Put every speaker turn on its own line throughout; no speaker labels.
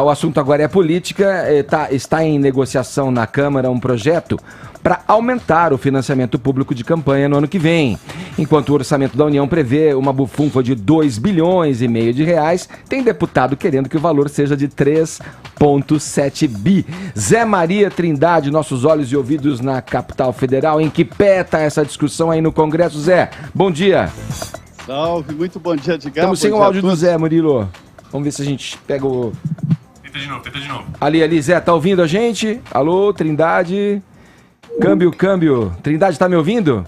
O assunto agora é política. Está em negociação na Câmara um projeto para aumentar o financiamento público de campanha no ano que vem. Enquanto o orçamento da União prevê uma bufunfa de 2,5 bilhões de reais, tem deputado querendo que o valor seja de 3,7 bi. Zé Maria Trindade, nossos olhos e ouvidos na capital federal. Em que pé está essa discussão aí no Congresso, Zé? Bom dia.
Salve, muito bom dia, Edgar.
Estamos sem o áudio do Zé, Murilo. Vamos ver se a gente pega o...
Tenta de novo.
Ali, Zé, tá ouvindo a gente? Alô, Trindade? Câmbio. Trindade, tá me ouvindo?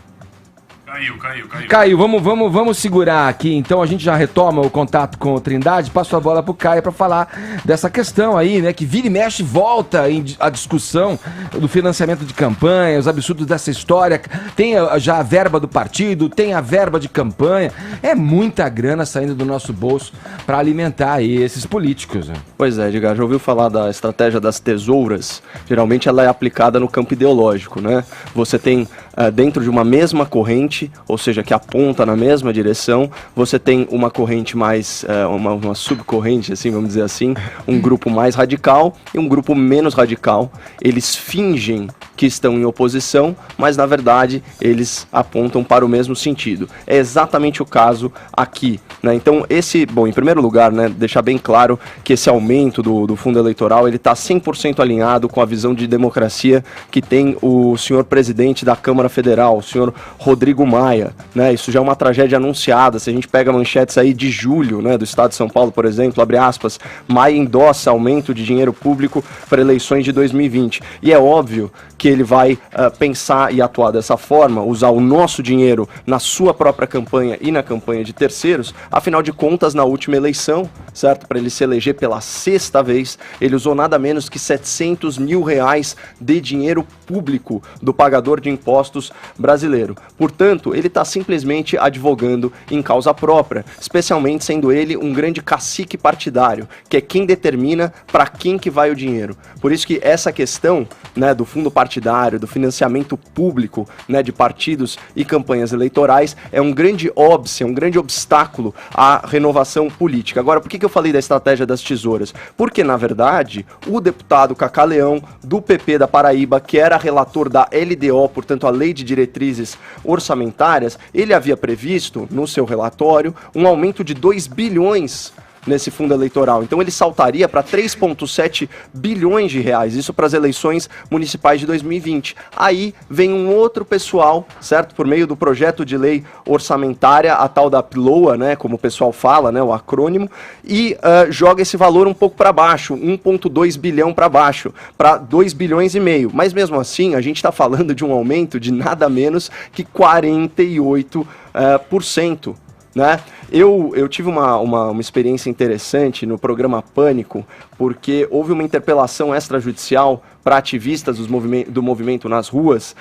Caiu, vamos segurar aqui. Então a gente já retoma o contato com o Trindade. Passo a bola pro Caio para falar dessa questão aí, né? Que vira e mexe, volta a discussão do financiamento de campanha, os absurdos dessa história. Tem já a verba do partido, tem a verba de campanha. É muita grana saindo do nosso bolso para alimentar aí esses políticos, né?
Pois é, Edgar, já ouviu falar da estratégia das tesouras? Geralmente ela é aplicada no campo ideológico, né? Você tem dentro de uma mesma corrente, ou seja, que aponta na mesma direção, você tem uma corrente mais, uma subcorrente, assim, vamos dizer assim, um grupo mais radical e um grupo menos radical. Eles fingem que estão em oposição, mas na verdade eles apontam para o mesmo sentido. É exatamente o caso aqui, né? Então em primeiro lugar, né, deixar bem claro que esse aumento do fundo eleitoral, ele está 100% alinhado com a visão de democracia que tem o senhor presidente da Câmara Federal, o senhor Rodrigo Maia, né? Isso já é uma tragédia anunciada. Se a gente pega manchetes aí de julho, né, do estado de São Paulo, por exemplo, abre aspas, Maia endossa aumento de dinheiro público para eleições de 2020. E é óbvio que ele vai pensar e atuar dessa forma, usar o nosso dinheiro na sua própria campanha e na campanha de terceiros. Afinal de contas, na última eleição, certo, para ele se eleger pela sexta vez, ele usou nada menos que 700 mil reais de dinheiro público do pagador de impostos brasileiro. Portanto, ele está simplesmente advogando em causa própria, especialmente sendo ele um grande cacique partidário, que é quem determina para quem que vai o dinheiro. Por isso que essa questão, né, do fundo partidário, do financiamento público, né, de partidos e campanhas eleitorais, é um grande óbice, um grande obstáculo à renovação política. Agora, por que eu falei da estratégia das tesouras? Porque, na verdade, o deputado Cacá Leão, do PP da Paraíba, que era relator da LDO, portanto, a Lei de Diretrizes Orçamentárias, ele havia previsto, no seu relatório, um aumento de 2 bilhões nesse fundo eleitoral. Então ele saltaria para 3,7 bilhões de reais, isso para as eleições municipais de 2020. Aí vem um outro pessoal, certo? Por meio do projeto de lei orçamentária, a tal da PLOA, né, como o pessoal fala, né, o acrônimo, e joga esse valor um pouco para baixo, 1,2 bilhão para baixo, para 2 bilhões e meio. Mas mesmo assim, a gente está falando de um aumento de nada menos que 48%. Né? Eu tive uma experiência interessante no programa Pânico, porque houve uma interpelação extrajudicial para ativistas do movimento nas ruas,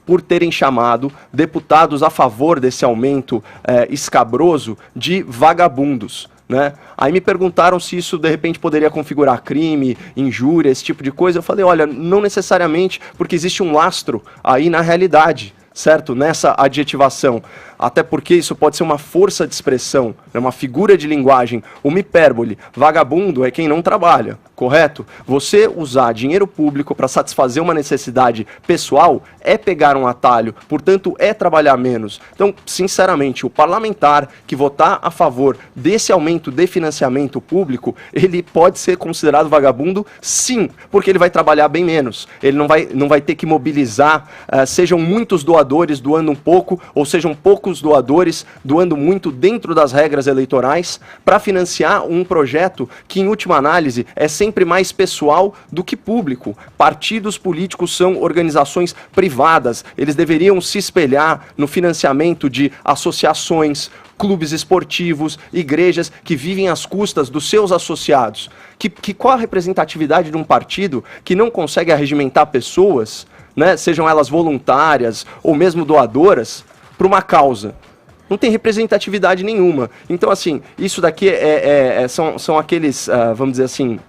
por terem chamado deputados a favor desse aumento escabroso de vagabundos. Né? Aí me perguntaram se isso de repente poderia configurar crime, injúria, esse tipo de coisa. Eu falei, olha, não necessariamente, porque existe um lastro aí na realidade, certo? Nessa adjetivação. Até porque isso pode ser uma força de expressão, né? Uma figura de linguagem, uma hipérbole. Vagabundo é quem não trabalha, correto? Você usar dinheiro público para satisfazer uma necessidade pessoal é pegar um atalho, portanto é trabalhar menos. Então, sinceramente, o parlamentar que votar a favor desse aumento de financiamento público, ele pode ser considerado vagabundo, sim, porque ele vai trabalhar bem menos. Ele não vai ter que mobilizar, sejam muitos doadores doando um pouco, ou sejam poucos doadores doando muito dentro das regras eleitorais para financiar um projeto que, em última análise, é sempre mais pessoal do que público. Partidos políticos são organizações privadas, eles deveriam se espelhar no financiamento de associações, clubes esportivos, igrejas que vivem às custas dos seus associados. Qual a representatividade de um partido que não consegue arregimentar pessoas, né, sejam elas voluntárias ou mesmo doadoras, para uma causa? Não tem representatividade nenhuma. Então, assim, isso daqui são aqueles, vamos dizer assim,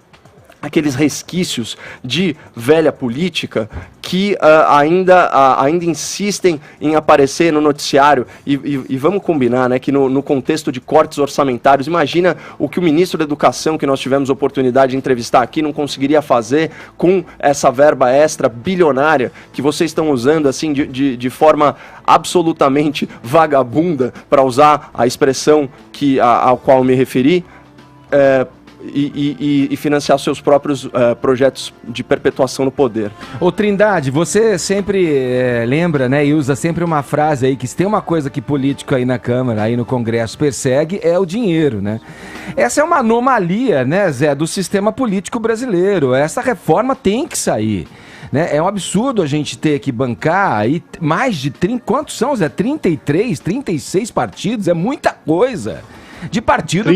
aqueles resquícios de velha política que ainda insistem em aparecer no noticiário. E vamos combinar, né, que no contexto de cortes orçamentários, imagina o que o ministro da Educação, que nós tivemos oportunidade de entrevistar aqui, não conseguiria fazer com essa verba extra bilionária que vocês estão usando assim de forma absolutamente vagabunda, para usar a expressão ao qual me referi, e financiar seus próprios projetos de perpetuação no poder.
Ô Trindade, você sempre lembra, né, e usa sempre uma frase aí, que se tem uma coisa que político aí na Câmara, aí no Congresso persegue, é o dinheiro, né? Essa é uma anomalia, né, Zé, do sistema político brasileiro. Essa reforma tem que sair. Né? É um absurdo a gente ter que bancar aí mais de 30... Quantos são, Zé? 33, 36 partidos? É muita coisa. De partido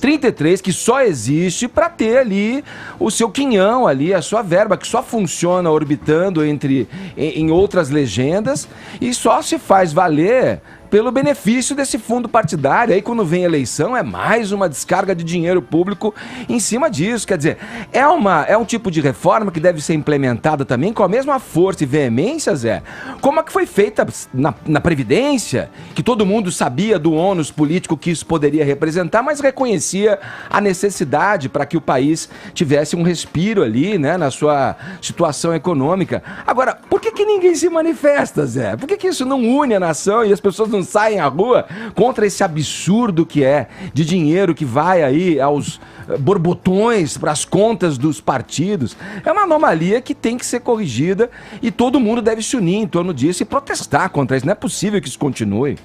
33 que só existe para ter ali o seu quinhão ali, a sua verba, que só funciona orbitando em outras legendas e só se faz valer pelo benefício desse fundo partidário. Aí quando vem eleição é mais uma descarga de dinheiro público em cima disso. Quer dizer, é um tipo de reforma que deve ser implementada também com a mesma força e veemência, Zé, como a que foi feita na Previdência, que todo mundo sabia do ônus político que isso poderia representar, mas reconhecia a necessidade para que o país tivesse um respiro ali, né, na sua situação econômica. Agora, por que ninguém se manifesta, Zé? Por que isso não une a nação e as pessoas não saem à rua contra esse absurdo que é de dinheiro que vai aí aos borbotões para as contas dos partidos? É uma anomalia que tem que ser corrigida e todo mundo deve se unir em torno disso e protestar contra isso. Não é possível que isso continue.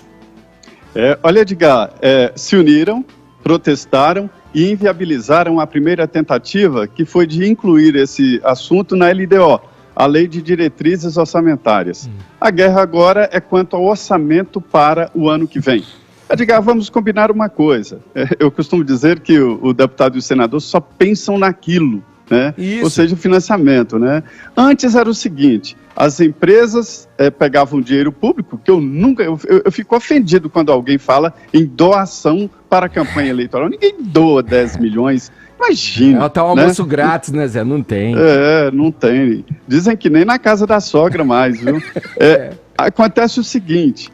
Olha, Edgar, se uniram, protestaram e inviabilizaram a primeira tentativa, que foi de incluir esse assunto na LDO, a Lei de Diretrizes Orçamentárias. A guerra agora é quanto ao orçamento para o ano que vem. Edgar, vamos combinar uma coisa. Eu costumo dizer que o deputado e o senador só pensam naquilo, né? Ou seja, o financiamento, né? Antes era o seguinte, as empresas pegavam dinheiro público, que eu fico ofendido quando alguém fala em doação para a campanha eleitoral. Ninguém doa 10 milhões. Imagina.
Tá um almoço grátis, né, Zé? Não tem.
Não tem. Dizem que nem na casa da sogra mais, viu? Acontece o seguinte,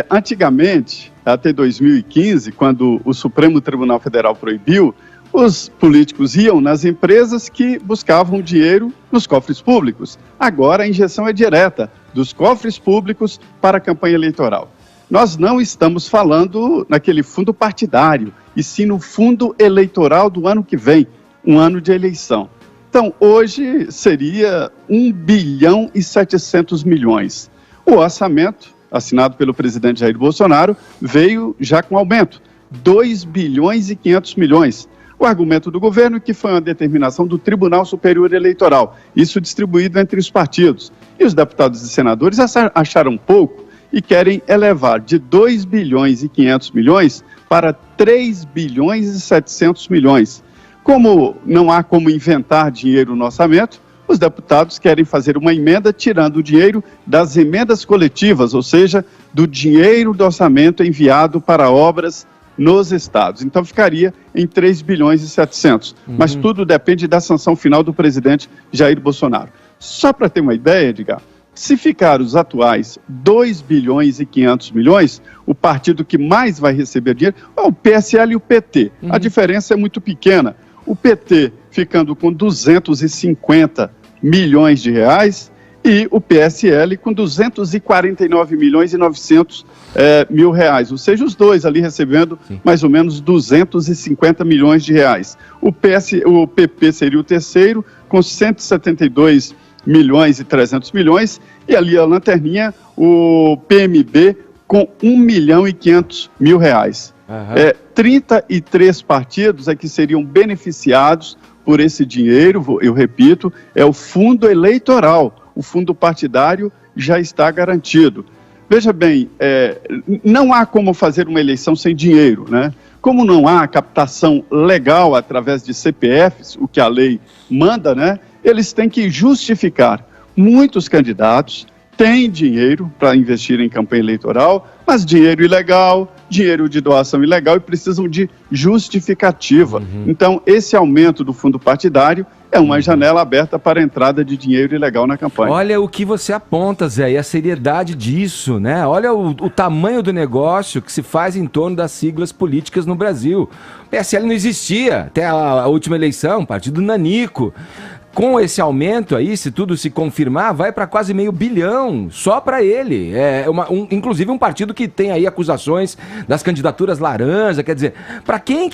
antigamente, até 2015, quando o Supremo Tribunal Federal proibiu, os políticos iam nas empresas que buscavam dinheiro nos cofres públicos. Agora a injeção é direta dos cofres públicos para a campanha eleitoral. Nós não estamos falando naquele fundo partidário, e sim no fundo eleitoral do ano que vem, um ano de eleição. Então, hoje seria 1 bilhão e 700 milhões. O orçamento, assinado pelo presidente Jair Bolsonaro, veio já com aumento, 2 bilhões e 500 milhões. O argumento do governo é que foi uma determinação do Tribunal Superior Eleitoral, isso distribuído entre os partidos. E os deputados e senadores acharam pouco e querem elevar de 2 bilhões e 500 milhões para 3 bilhões e 700 milhões. Como não há como inventar dinheiro no orçamento, os deputados querem fazer uma emenda tirando o dinheiro das emendas coletivas, ou seja, do dinheiro do orçamento enviado para obras nos estados. Então ficaria em 3 bilhões e 700. Mas tudo depende da sanção final do presidente Jair Bolsonaro. Só para ter uma ideia, Edgar, se ficar os atuais 2 bilhões e 500 milhões, o partido que mais vai receber dinheiro é o PSL e o PT. A diferença é muito pequena. O PT ficando com 250 milhões de reais e o PSL com 249 milhões e 900 mil reais. Ou seja, os dois ali recebendo mais ou menos 250 milhões de reais. O PP seria o terceiro com 172 milhões e 300 milhões, e ali a lanterninha, o PMB com 1 milhão e 500 mil reais. 33 partidos é que seriam beneficiados por esse dinheiro, eu repito, é o fundo eleitoral, o fundo partidário já está garantido. Veja bem, não há como fazer uma eleição sem dinheiro, né? Como não há captação legal através de CPFs, o que a lei manda, né? Eles têm que justificar. Muitos candidatos têm dinheiro para investir em campanha eleitoral, mas dinheiro ilegal, dinheiro de doação ilegal e precisam de justificativa. Então, esse aumento do fundo partidário é uma janela aberta para a entrada de dinheiro ilegal na campanha.
Olha o que você aponta, Zé, e a seriedade disso, né? Olha o tamanho do negócio que se faz em torno das siglas políticas no Brasil. O PSL não existia até a última eleição, partido nanico. Com esse aumento aí, se tudo se confirmar, vai para quase R$500 bilhão, só para ele. Inclusive um partido que tem aí acusações das candidaturas laranja, quer dizer, para quem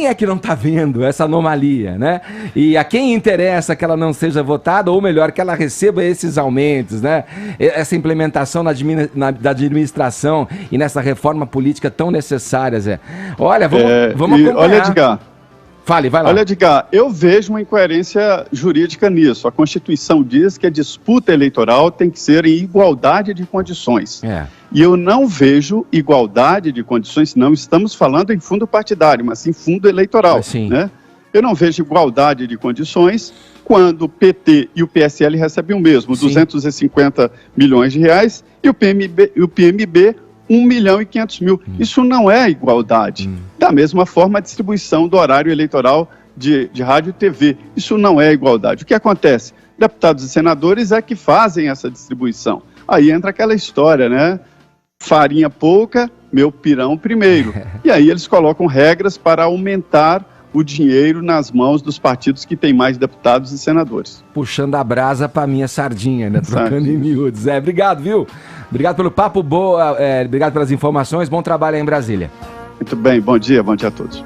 é que não está vendo essa anomalia, né? E a quem interessa que ela não seja votada, ou melhor, que ela receba esses aumentos, né? Essa implementação da administração e nessa reforma política tão necessária, Zé. Olha, vamos acompanhar.
Olha, Edgar.
Fale, vai lá.
Olha, Edgar, eu vejo uma incoerência jurídica nisso. A Constituição diz que a disputa eleitoral tem que ser em igualdade de condições. E eu não vejo igualdade de condições, não estamos falando em fundo partidário, mas sim fundo eleitoral. Né? Eu não vejo igualdade de condições quando o PT e o PSL recebem o mesmo, R$250 milhões, e o PMB 1.500.000. Isso não é igualdade. Da mesma forma, a distribuição do horário eleitoral de rádio e TV. Isso não é igualdade. O que acontece? Deputados e senadores é que fazem essa distribuição. Aí entra aquela história, né? Farinha pouca, meu pirão primeiro. E aí eles colocam regras para aumentar o dinheiro nas mãos dos partidos que têm mais deputados e senadores.
Puxando a brasa para minha sardinha, né? Trocando em miúdos. Obrigado, viu? Obrigado pelo papo, obrigado pelas informações, bom trabalho aí em Brasília.
Muito bem, bom dia a todos.